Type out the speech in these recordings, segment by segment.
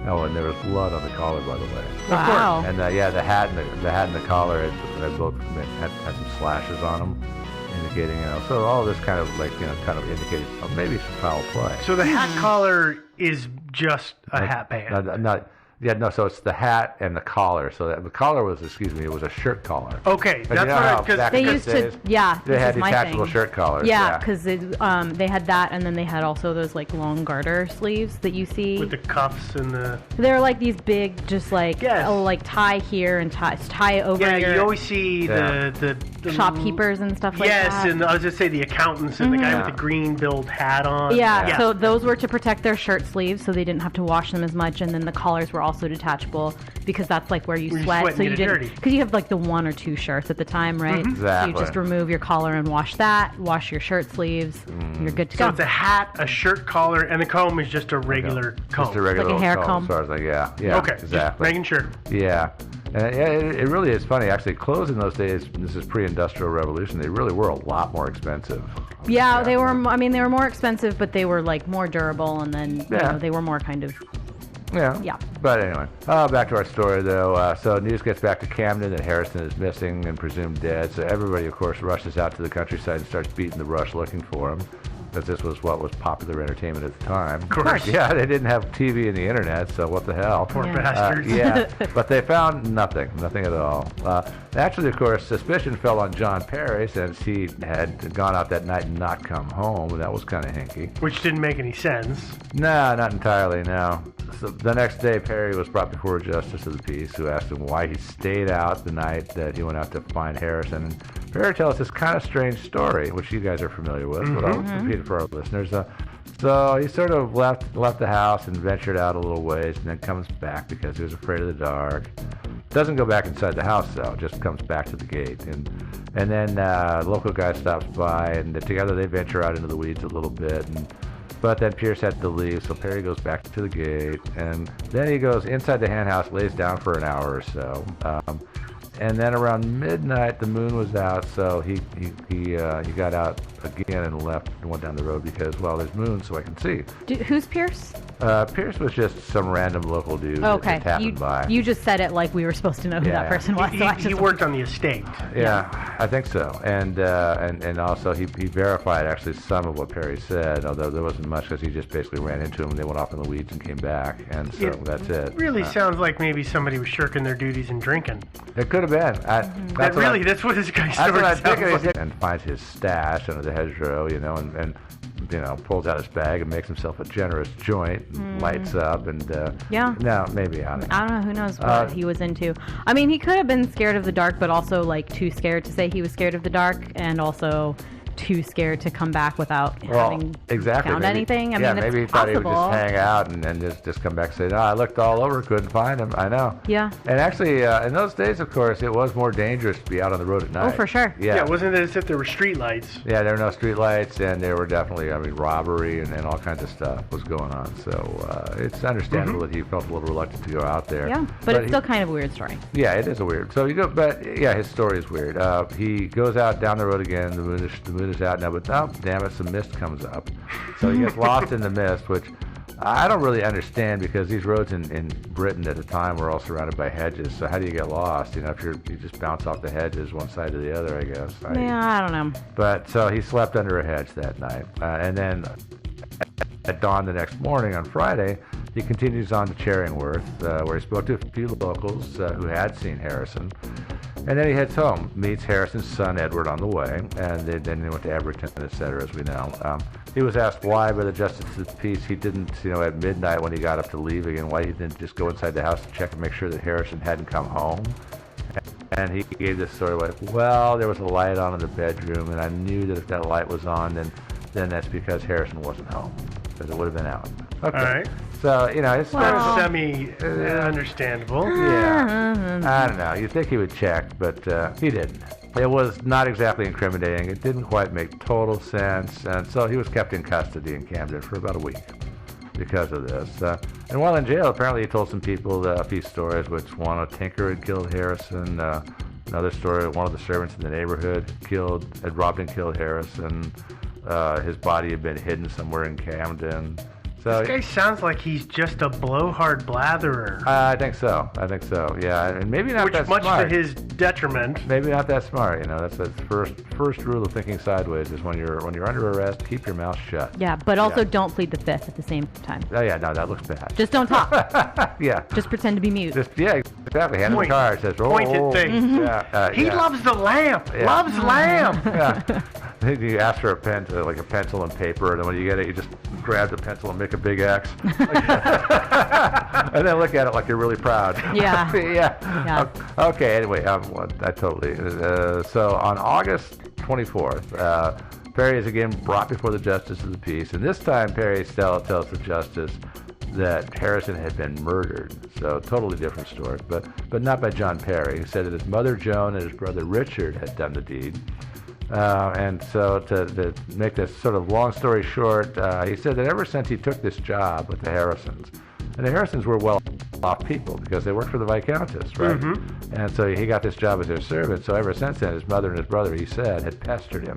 Oh, and there was blood on the collar, by the way. Wow. And the hat and the collar had both had some slashes on them, indicating, so all this kind of kind of indicated maybe some foul play. So the hat collar is just a hat band. So it's the hat and the collar. So the collar was, it was a shirt collar. Okay, that's because they used to, they had detachable shirt collars. Yeah, because they had that, and then they had also those like long garter sleeves that you see with the cuffs and the. They're like these big, just like like tie here and tie over. Yeah, your, you always see the shopkeepers and stuff like that. Yes, and I was just say the accountants and the guy with the green billed hat on. Yeah, so those were to protect their shirt sleeves, so they didn't have to wash them as much, and then the collars were also detachable because that's like where you sweat, so you didn't, because you have like the one or two shirts at the time, right? Exactly. So you just remove your collar and wash your shirt sleeves, and you're good to go. So it's a hat, a shirt collar, and the comb is just a regular comb. Just a regular like a hair comb. As far as yeah. Okay, exactly. Just making sure. Yeah. It really is funny. Actually, clothes in those days, this is pre-industrial revolution, they really were a lot more expensive. Yeah, they were. I mean, they were more expensive, but they were like more durable, and then they were more kind of. Yeah. But anyway, back to our story though. So news gets back to Camden that Harrison is missing and presumed dead. So everybody, of course, rushes out to the countryside and starts beating the rush looking for him, because this was what was popular entertainment at the time. Of course. Yeah, they didn't have TV and the internet, so what the hell? Poor bastards. But they found nothing at all. Naturally, of course, suspicion fell on John Perry since he had gone out that night and not come home, and that was kind of hinky. Which didn't make any sense. No, not entirely, no. So the next day, Perry was brought before a justice of the peace who asked him why he stayed out the night that he went out to find Harrison. And Perry tells this kind of strange story, which you guys are familiar with, but I'll repeat it for our listeners. So he sort of left the house and ventured out a little ways, and then comes back because he was afraid of the dark. Doesn't go back inside the house though; just comes back to the gate, and then a local guy stops by, and together they venture out into the weeds a little bit. But then Pierce had to leave, so Perry goes back to the gate, and then he goes inside the hen house, lays down for an hour or so. And then around midnight, the moon was out, so he got out again and left and went down the road because, well, there's moon, so I can see. Who's Pierce? Pierce was just some random local dude that just happened by. You just said it like we were supposed to know who that person was. He worked on the estate. Yeah, I think so. And also he verified actually some of what Perry said, although there wasn't much because he just basically ran into him and they went off in the weeds and came back, and so that's it. Really sounds like maybe somebody was shirking their duties and drinking. It could have been. That's what this guy's story sounds like. And finds his stash under the hedgerow, and pulls out his bag and makes himself a generous joint, and lights up, and no, maybe I don't know. Who knows what he was into. I mean, he could have been scared of the dark, but also like too scared to say he was scared of the dark, and also too scared to come back without having found anything. I mean, maybe he thought he would just hang out and just come back and say, no, I looked all over, couldn't find him. I know. Yeah. And actually, in those days, of course, it was more dangerous to be out on the road at night. Oh, for sure. Yeah, wasn't it as if there were street lights? Yeah, there were no street lights, and there were definitely, robbery and all kinds of stuff was going on. So it's understandable that he felt a little reluctant to go out there. Yeah, but it's still kind of a weird story. Yeah, it is a weird. So his story is weird. He goes out down the road again. The moon is out now, but damn it, some mist comes up. So he gets lost in the mist, which I don't really understand because these roads in Britain at the time were all surrounded by hedges. So how do you get lost? If you just bounce off the hedges one side to the other, I guess. I don't know. But so he slept under a hedge that night. And then at dawn the next morning on Friday, he continues on to Charingworth, where he spoke to a few locals who had seen Harrison. And then he heads home, meets Harrison's son, Edward, on the way, and then they went to Everton, etc., as we know. He was asked why by the Justice of the Peace he didn't, at midnight when he got up to leave again, why he didn't just go inside the house to check and make sure that Harrison hadn't come home. And he gave this story like, well, there was a light on in the bedroom, and I knew that if that light was on, then that's because Harrison wasn't home, because it would have been out. Okay. All right. So, his story is semi-understandable. Yeah. I don't know. You'd think he would check, but he didn't. It was not exactly incriminating. It didn't quite make total sense, and so he was kept in custody in Camden for about a week because of this. And while in jail, apparently he told some people a few stories, which one, a tinker had killed Harrison. Another story, one of the servants in the neighborhood had robbed and killed Harrison. His body had been hidden somewhere in Camden. So this guy sounds like he's just a blowhard blatherer. I think so. Yeah, and maybe not that much smart. to his detriment. Maybe not that smart. That's the first rule of thinking sideways is when you're under arrest, keep your mouth shut. Yeah, but also don't plead the fifth at the same time. Oh yeah, no, that looks bad. Just don't talk. Yeah. Just pretend to be mute. Exactly. Hand him the card. Says, Pointed thing. Yeah. He loves the lamp. Loves lamp. Yeah. You ask for a pen, like a pencil and paper, and then when you get it, you just grab the pencil and make a big X. And then look at it like you're really proud. Yeah. Yeah. Okay, anyway, I totally. So on August 24th, Perry is again brought before the Justice of the Peace, and this time Perry tells the Justice that Harrison had been murdered. So totally different story, but not by John Perry. He said that his mother Joan and his brother Richard had done the deed. And so to make this sort of long story short, he said that ever since he took this job with the Harrisons, and the Harrisons were well-off people because they worked for the Viscountess, right? Mm-hmm. And so he got this job as their servant. So ever since then, his mother and his brother, he said, had pestered him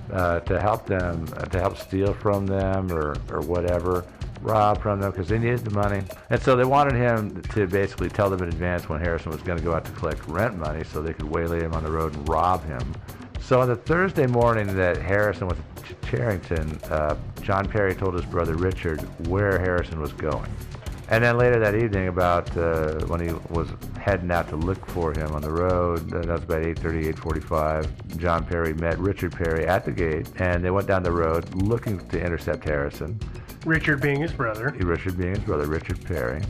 to help steal from them or whatever, rob from them because they needed the money. And so they wanted him to basically tell them in advance when Harrison was going to go out to collect rent money so they could waylay him on the road and rob him. So on the Thursday morning that Harrison was at Charrington, John Perry told his brother Richard where Harrison was going. And then later that evening, about when he was heading out to look for him on the road, that was about 8:30, 8:45, John Perry met Richard Perry at the gate, and they went down the road looking to intercept Harrison. Richard being his brother. Richard Perry.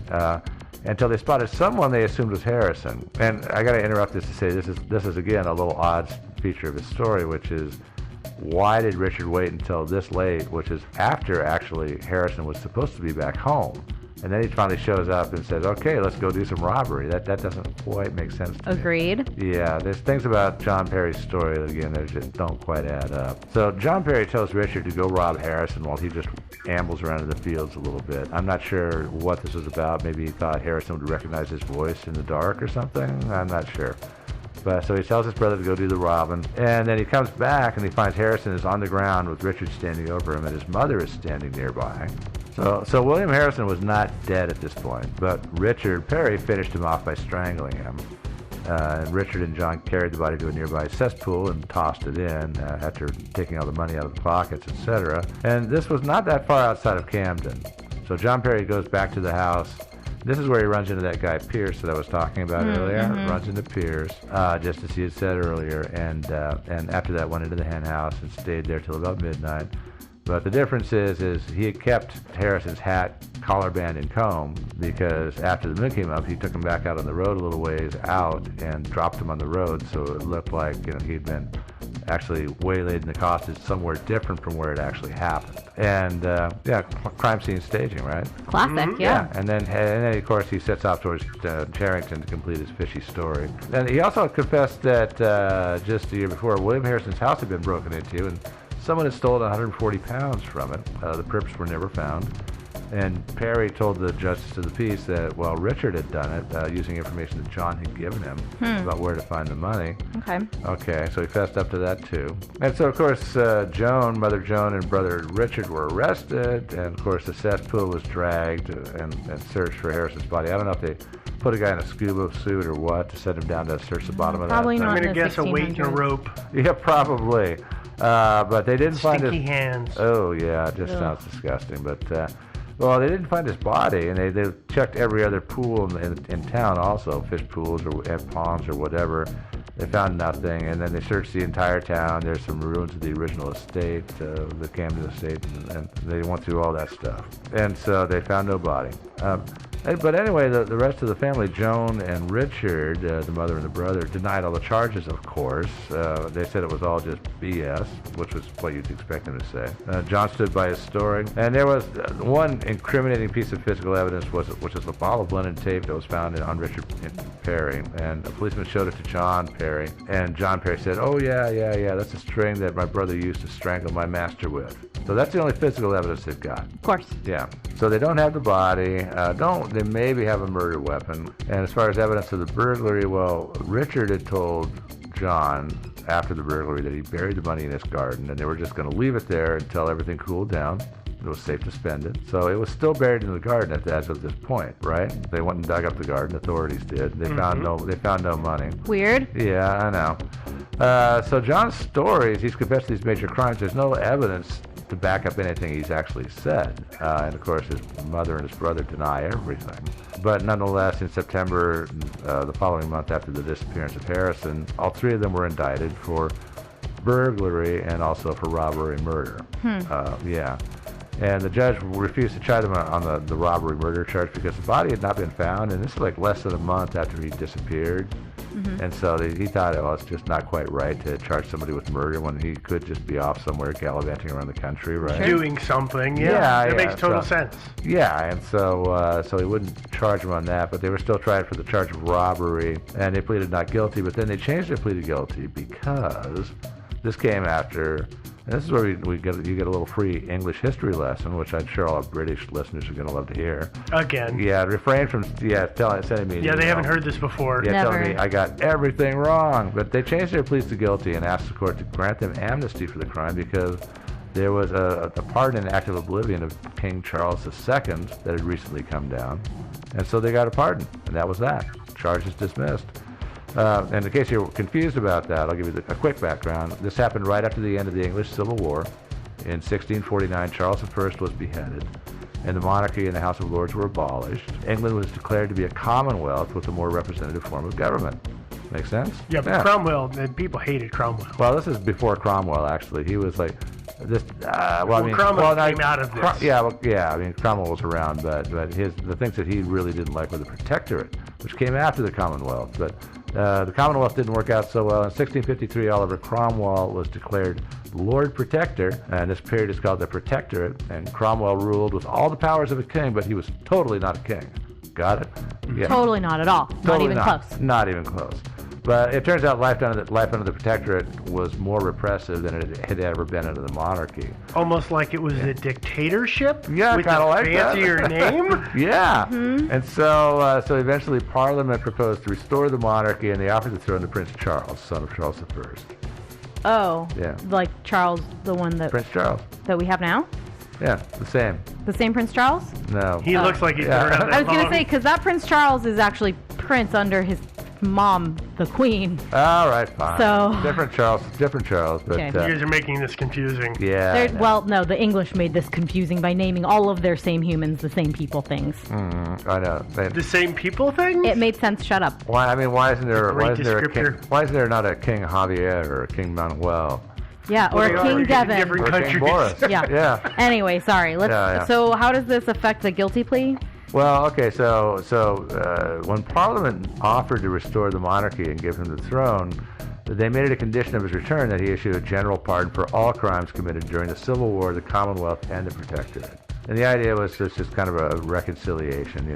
Until they spotted someone they assumed was Harrison. And I got to interrupt this to say this is again a little odd feature of his story, which is why did Richard wait until this late, which is after actually Harrison was supposed to be back home. And then he finally shows up and says, okay, let's go do some robbery. That doesn't quite make sense to me. Agreed. Yeah, there's things about John Perry's story that, again, that just don't quite add up. So John Perry tells Richard to go rob Harrison while he just ambles around in the fields a little bit. I'm not sure what this was about. Maybe he thought Harrison would recognize his voice in the dark or something. I'm not sure. But so he tells his brother to go do the robbing, and then he comes back and he finds Harrison is on the ground with Richard standing over him, and his mother is standing nearby. So William Harrison was not dead at this point, but Richard Perry finished him off by strangling him. And Richard and John carried the body to a nearby cesspool and tossed it in after taking all the money out of the pockets, etc. And this was not that far outside of Camden. So John Perry goes back to the house. This is where he runs into that guy Pierce that I was talking about earlier. Mm-hmm. Runs into Pierce, just as he had said earlier, and after that went into the hen house and stayed there till about midnight. But the difference is he had kept Harrison's hat, collar band, and comb because after the moon came up, he took him back out on the road a little ways out and dropped him on the road, so it looked like he'd been actually waylaid and accosted somewhere different from where it actually happened. And crime scene staging, right? Classic, Mm-hmm. Yeah. And then of course he sets off towards Charrington to complete his fishy story. And he also confessed that just the year before, William Harrison's house had been broken into, and someone had stolen 140 pounds from it. The Prips were never found. And Perry told the Justice of the Peace that, well, Richard had done it using information that John had given him about where to find the money. Okay, so he fessed up to that too. And so, of course, Mother Joan and brother Richard were arrested, and of course the cesspool was dragged and searched for Harrison's body. I don't know if they put a guy in a scuba suit or what to send him down to search the bottom of that. Probably not. I'm going to guess a weight and a rope. Yeah, probably. But they didn't find his... Stinky hands. Oh, yeah, it just sounds disgusting. But, well, they didn't find his body, and they checked every other pool in town also, fish pools or ponds or whatever. They found nothing, and then they searched the entire town. There's some ruins of the original estate, the Camden estate, and they went through all that stuff. And so they found no body. But anyway, the rest of the family, Joan and Richard, the mother and the brother, denied all the charges, of course. They said it was all just BS, which was what you'd expect them to say. John stood by his story. And there was one incriminating piece of physical evidence, which is a bottle of linen tape that was found on Richard Perry. And a policeman showed it to John Perry. And John Perry said, oh, yeah, that's a string that my brother used to strangle my master with. So that's the only physical evidence they've got. Of course. Yeah. So they don't have the body. They maybe have a murder weapon. And as far as evidence of the burglary, well, Richard had told John after the burglary that he buried the money in his garden, and they were just going to leave it there until everything cooled down. it was safe to spend it. So it was still buried in the garden as of this point, right? They went and dug up the garden. Authorities did. They found no money. Weird. Yeah, I know. So John's stories, he's confessed these major crimes. There's no evidence to back up anything he's actually said. And of course, his mother and his brother deny everything. But nonetheless, in September, the following month after the disappearance of Harrison, all three of them were indicted for burglary and also for robbery and murder. Yeah. And the judge refused to try them on the robbery murder charge because the body had not been found, and this is like less than a month after he disappeared. And so he thought, oh, it's just not quite right to charge somebody with murder when he could just be off somewhere gallivanting around the country, right? Doing something, that makes total sense. Yeah, and so he wouldn't charge him on that, but they were still tried for the charge of robbery, and they pleaded not guilty, but then they changed their plea to guilty because this came after. And this is where you get a little free English history lesson, which I'm sure all our British listeners are going to love to hear. Again. Yeah, refrain from sending me. Yeah, they haven't heard this before. Yeah, Never. telling me I got everything wrong. But they changed their pleas to guilty and asked the court to grant them amnesty for the crime because there was a pardon in active oblivion of King Charles II that had recently come down. And so they got a pardon, and that was that. Charges dismissed. And in case you're confused about that, I'll give you a quick background. This happened right after the end of the English Civil War. In 1649, Charles I was beheaded, and the monarchy and the House of Lords were abolished. England was declared to be a commonwealth with a more representative form of government. Make sense? Yeah, but Cromwell, and people hated Cromwell. Well, this is before Cromwell, actually. He was like this. Cromwell came out of this. Cromwell was around, but the things that he really didn't like were the Protectorate, which came after the Commonwealth. But the Commonwealth didn't work out so well. In 1653, Oliver Cromwell was declared Lord Protector, and this period is called the Protectorate, and Cromwell ruled with all the powers of a king, but he was totally not a king. Got it? Yeah. Totally not at all. Not even close. Not even close. But it turns out life under the Protectorate was more repressive than it had ever been under the monarchy. Almost like it was a dictatorship? Yeah, with kind of like fancier that. name? Yeah. And so eventually Parliament proposed to restore the monarchy, and they offered the throne to Prince Charles, son of Charles I. Oh. Yeah. Like Charles, the one Prince Charles. that we have now? Yeah, the same. The same Prince Charles? No. He looks like he's been around that I was going to long. say, because that Prince Charles is actually Prince under his mom, the Queen. All right, fine. So different Charles, but Okay. You guys are making this confusing. yeah. well, no, the English made this confusing by naming all of their same humans the same people things. I know. The same people thing? It made sense. Shut up. Why isn't there a king? descriptor. Why is there not a King Javier or a King Manuel? Yeah, or Well, they a are King in Devon. different Or King countries. Boris? Yeah. Yeah. Anyway, sorry. Let's. Yeah. So, how does this affect the guilty plea? Well, okay, so when Parliament offered to restore the monarchy and give him the throne, they made it a condition of his return that he issue a general pardon for all crimes committed during the Civil War, the Commonwealth, and the Protectorate. And the idea was just kind of a reconciliation,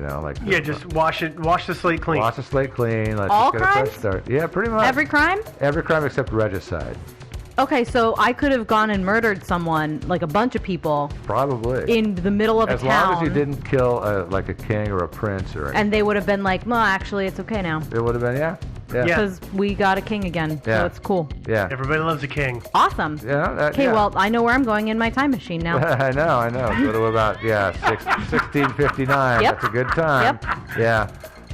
Just wash the slate clean. Wash the slate clean. Let's All just get a fresh crimes? start. Yeah, pretty much. Every crime? Every crime except regicide. Okay, so I could have gone and murdered someone, like a bunch of people, Probably. in the middle of as a town. long as you didn't kill like a king or a prince or anything. And they would have been like, well, actually, it's okay now. It would have been, yeah. Yeah. Because we got a king again, so Yeah. it's cool. Yeah. Everybody loves a king. Awesome. Yeah. Okay, well, I know where I'm going in my time machine now. I know. Go to about 1659. Yep. That's a good time. Yep. Yeah.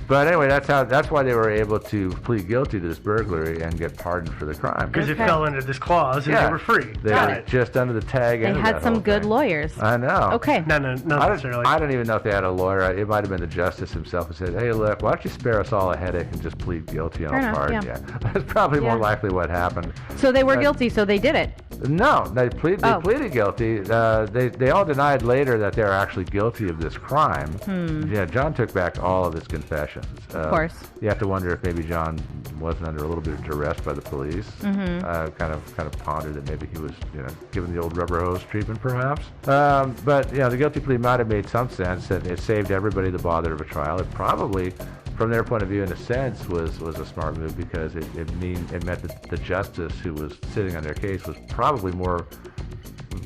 But anyway, that's why they were able to plead guilty to this burglary and get pardoned for the crime. Because Okay. it fell under this clause and Yeah. they were free. They Got were it. just under the tag. They end of had that some whole good thing. lawyers. I know. Okay. No, necessarily. I don't even know if they had a lawyer. It might have been the justice himself who said, "Hey, look, why don't you spare us all a headache and just plead guilty and Fair I'll enough, pardon yeah. you." That's probably more Yeah. likely what happened. So they were guilty, so they did it. No, they pleaded Oh. guilty. They all denied later that they were actually guilty of this crime. Yeah, John took back all of his confessions. Of course. You have to wonder if maybe John wasn't under a little bit of duress by the police. Kind of pondered that maybe he was, given the old rubber hose treatment, perhaps. But the guilty plea might have made some sense, and it saved everybody the bother of a trial. It probably, from their point of view, in a sense, was a smart move because it meant that the justice who was sitting on their case was probably more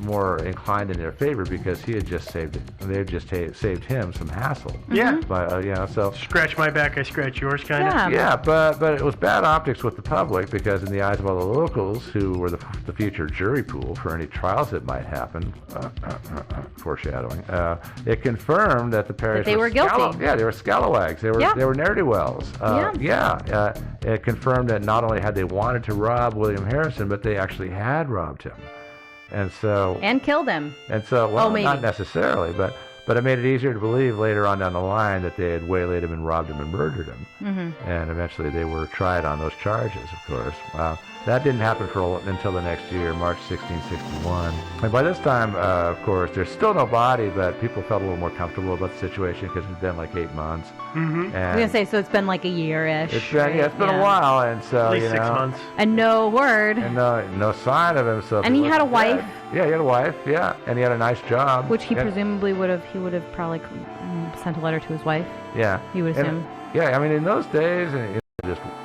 more inclined in their favor because he had just saved it. They had just saved him some hassle. Yeah. But so scratch my back, I scratch yours, kind of. Yeah, but it was bad optics with the public because in the eyes of all the locals, who were the future jury pool for any trials that might happen, foreshadowing, it confirmed that the Perrys they were guilty. They were scalawags. They were ne'er-do-wells. It confirmed that not only had they wanted to rob William Harrison, but they actually had robbed him. And killed him. And so, not necessarily, but it made it easier to believe later on down the line that they had waylaid him and robbed him and murdered him. Mm-hmm. And eventually they were tried on those charges, of course. That didn't happen until the next year, March 1661. And by this time, of course, there's still no body, but people felt a little more comfortable about the situation because it's been like 8 months. Mm-hmm. I was going to say, so it's been like a year-ish. It's been a while, and so, at least 6 months. And no word. And no sign of him. So and he had a wife. Yeah, he had a wife, and he had a nice job. Which he presumably would have probably sent a letter to his wife. Yeah. He would assume. I mean, in those days,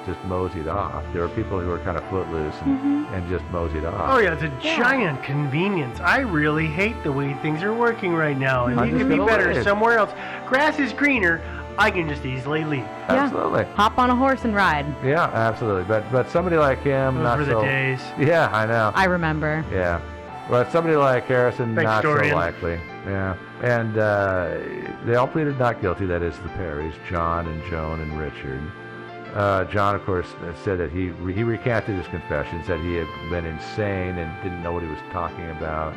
just moseyed off. There were people who were kind of footloose and just moseyed off. Oh, yeah, it's a giant convenience. I really hate the way things are working right now. And it could be better somewhere else. Grass is greener. I can just easily leave. Absolutely. Hop on a horse and ride. Yeah, absolutely. But somebody like him, those were the days. Yeah, I know. I remember. Yeah. But somebody like Harrison, not so likely. Yeah. And they all pleaded not guilty, that is the Perrys, John and Joan and Richard. John, of course, said that he recanted his confession, said he had been insane and didn't know what he was talking about.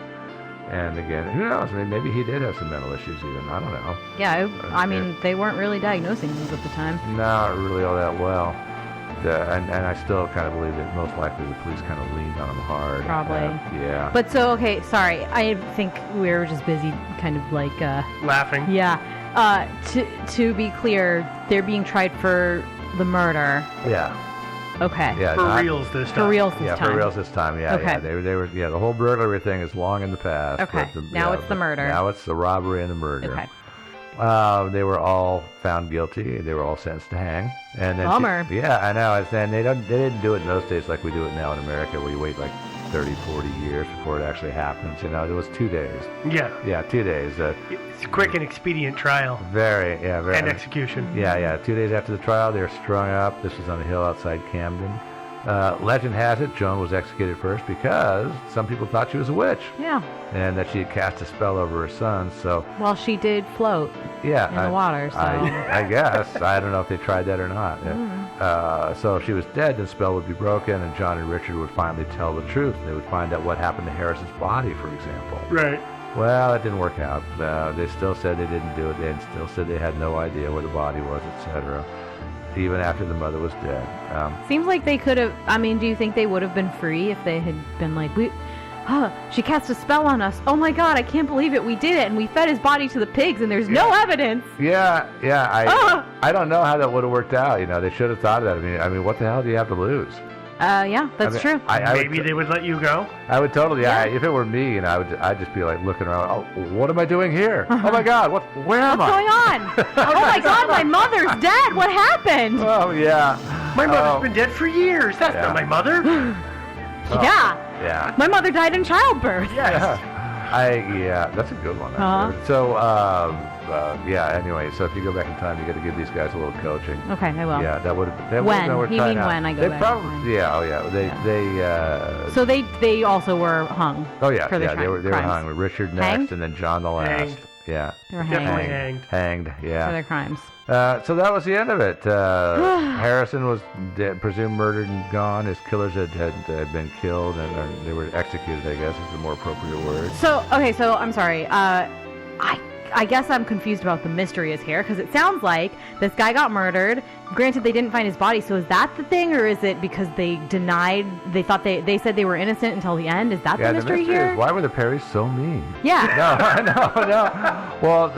And again, who knows? I mean, maybe he did have some mental issues even. I don't know. Yeah, I mean, they weren't really diagnosing these at the time. Not really all that well. And I still kind of believe that most likely the police kind of leaned on him hard. Probably. Yeah. But so, okay, sorry. I think we were just busy kind of like... laughing. Yeah. To be clear, they're being tried for the murder. Yeah. Okay. Yeah. For reals this time. For reals this time. Yeah, for reals this time. Yeah. Okay. Yeah. They were. Yeah. The whole burglary thing is long in the past. Okay. Now it's the murder. Now it's the robbery and the murder. Okay. They were all found guilty. They were all sentenced to hang. And then bummer. I know. And they didn't do it in those days like we do it now in America, where you wait like 30, 40 years before it actually happens. You know, it was 2 days. Yeah. Yeah, 2 days. It's a quick and expedient trial. Very. And execution. Yeah. 2 days after the trial, they were strung up. This was on a hill outside Camden. Legend has it Joan was executed first because some people thought she was a witch. Yeah. And that she had cast a spell over her son. So. Well, she did float. Yeah. In the water. So. I guess. I don't know if they tried that or not. So if she was dead, the spell would be broken, and John and Richard would finally tell the truth. They would find out what happened to Harrison's body, for example. Right. Well, that didn't work out. They still said they didn't do it. They still said they had no idea where the body was, etc. Even after the mother was dead. Seems like they could have. I mean, do you think they would have been free if they had been like, she cast a spell on us. Oh my God, I can't believe it. We did it, and we fed his body to the pigs, and there's no evidence. Yeah. I don't know how that would have worked out. You know, they should have thought of that. I mean, what the hell do you have to lose? Yeah, that's true. Maybe they would let you go. I would totally. Yeah. If it were me, you know, I'd just be like looking around. Oh, what am I doing here? Oh my God, where am I? What's going on? Oh my God, my mother's dead. What happened? Oh yeah. My mother's been dead for years. That's not my mother. Yeah. My mother died in childbirth. Yes. Yeah, that's a good one. So, anyway, so if you go back in time, you got to give these guys a little coaching. Okay, I will. Yeah, that would have. When? You mean when I go back? Probably. Yeah. Oh, yeah. So they also were hung. Oh yeah. For They were hung. With Richard next, hanged? and then John the last. Hanged. Yeah. They were Definitely hanged. hanged. Yeah. For their crimes. So that was the end of it. Harrison was presumed murdered and gone. His killers had been killed, and they were executed, I guess is the more appropriate word. So I'm sorry. I guess I'm confused about the mystery is here, because it sounds like this guy got murdered. Granted, they didn't find his body, so is that the thing, or is it because they thought they said they were innocent until the end? Is that the mystery here? Is, why were the Perrys so mean? Yeah. No. Well,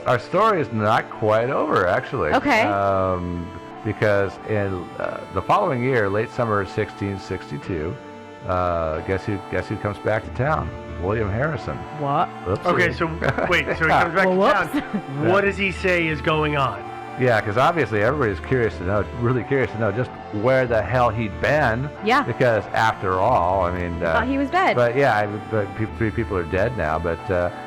our story is not quite over, actually. Okay. Because in the following year, late summer of 1662, guess who comes back to town? William Harrison. What? Oopsie. Okay, so wait, so he comes back to town. What does he say is going on? Yeah, because obviously everybody's curious to know, really curious to know just where the hell he'd been. Yeah. Because after all, I mean... Thought he was dead. But yeah, three people are dead now, but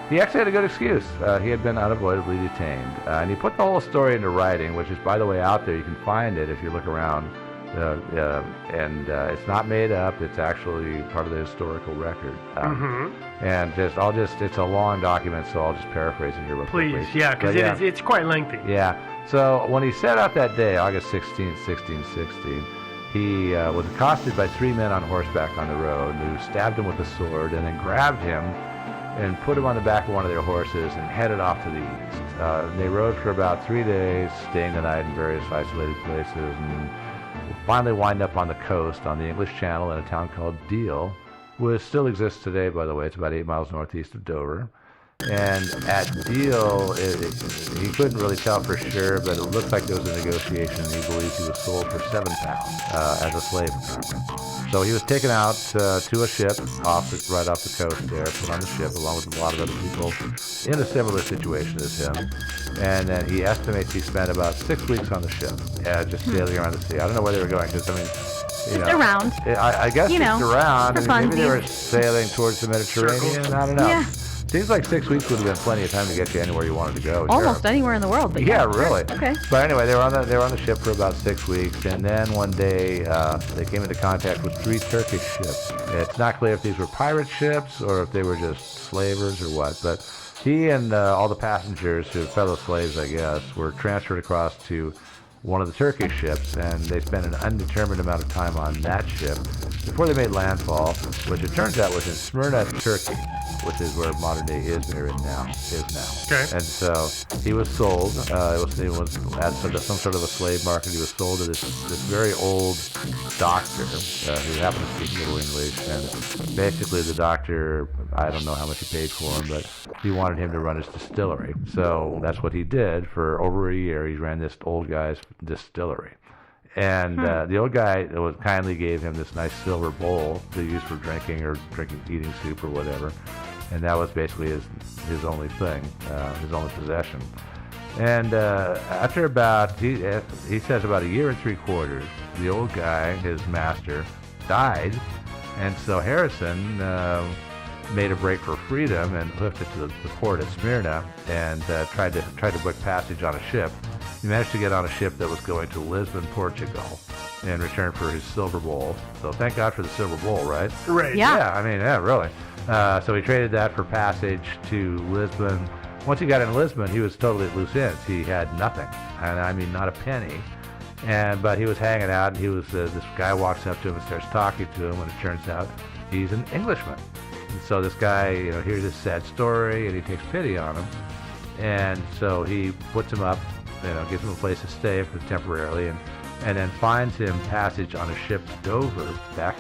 he actually had a good excuse. He had been unavoidably detained. And he put the whole story into writing, which is, by the way, out there. You can find it if you look around. And it's not made up. It's actually part of the historical record. And it's a long document, so I'll just paraphrase it here real quickly. Please, yeah, because it's quite lengthy. Yeah. So when he set out that day, August 16th, 1616, he was accosted by 3 men on horseback on the road who stabbed him with a sword and then grabbed him and put him on the back of one of their horses and headed off to the east. They rode for about 3 days, staying the night in various isolated places, and finally wind up on the coast on the English Channel in a town called Deal, which still exists today, by the way. It's about 8 miles northeast of Dover. And at Deal, he couldn't really tell for sure, but it looked like there was a negotiation, and he believes he was sold for £7 as a slave. So he was taken out to a ship right off the coast there, put on the ship along with a lot of other people in a similar situation as him. And then he estimates he spent about 6 weeks on the ship, just sailing around the sea. I don't know where they were going, because, I mean... around. I guess just around. For Maybe they were sailing towards the Mediterranean. I don't know. Yeah. Seems like 6 weeks would have been plenty of time to get you anywhere you wanted to go. Almost anywhere in the world. But yeah, really. Okay. But anyway, they were on the ship for about 6 weeks, and then one day they came into contact with 3 Turkish ships. It's not clear if these were pirate ships or if they were just slavers or what, but he and all the passengers, who fellow slaves, I guess, were transferred across to one of the Turkish ships, and they spent an undetermined amount of time on that ship before they made landfall, which it turns out was in Smyrna, Turkey, which is where modern-day Izmir is now. Okay. And so he was sold. It was at some sort of a slave market. He was sold to this very old doctor who happened to speak little English. And basically, the doctor, I don't know how much he paid for him, but he wanted him to run his distillery. So that's what he did for over a year. He ran this old guy's distillery. And the old guy kindly gave him this nice silver bowl to use for drinking or eating soup or whatever. And that was basically his only thing, his only possession. And after about, he says about a year and 3/4, the old guy, his master, died. And so Harrison made a break for freedom and hooked it to the port at Smyrna and tried to book passage on a ship. He managed to get on a ship that was going to Lisbon, Portugal, in return for his silver bowl. So thank God for the silver bowl, right? Right. Yeah. Yeah, I mean, yeah, really. So he traded that for passage to Lisbon. Once he got in Lisbon, he was totally at loose ends. He had nothing, and I mean not a penny. But he was hanging out, and he was this guy walks up to him and starts talking to him, and it turns out he's an Englishman. And so this guy, hears this sad story, and he takes pity on him, and so he puts him up, gives him a place to stay for temporarily, and then finds him passage on a ship to Dover back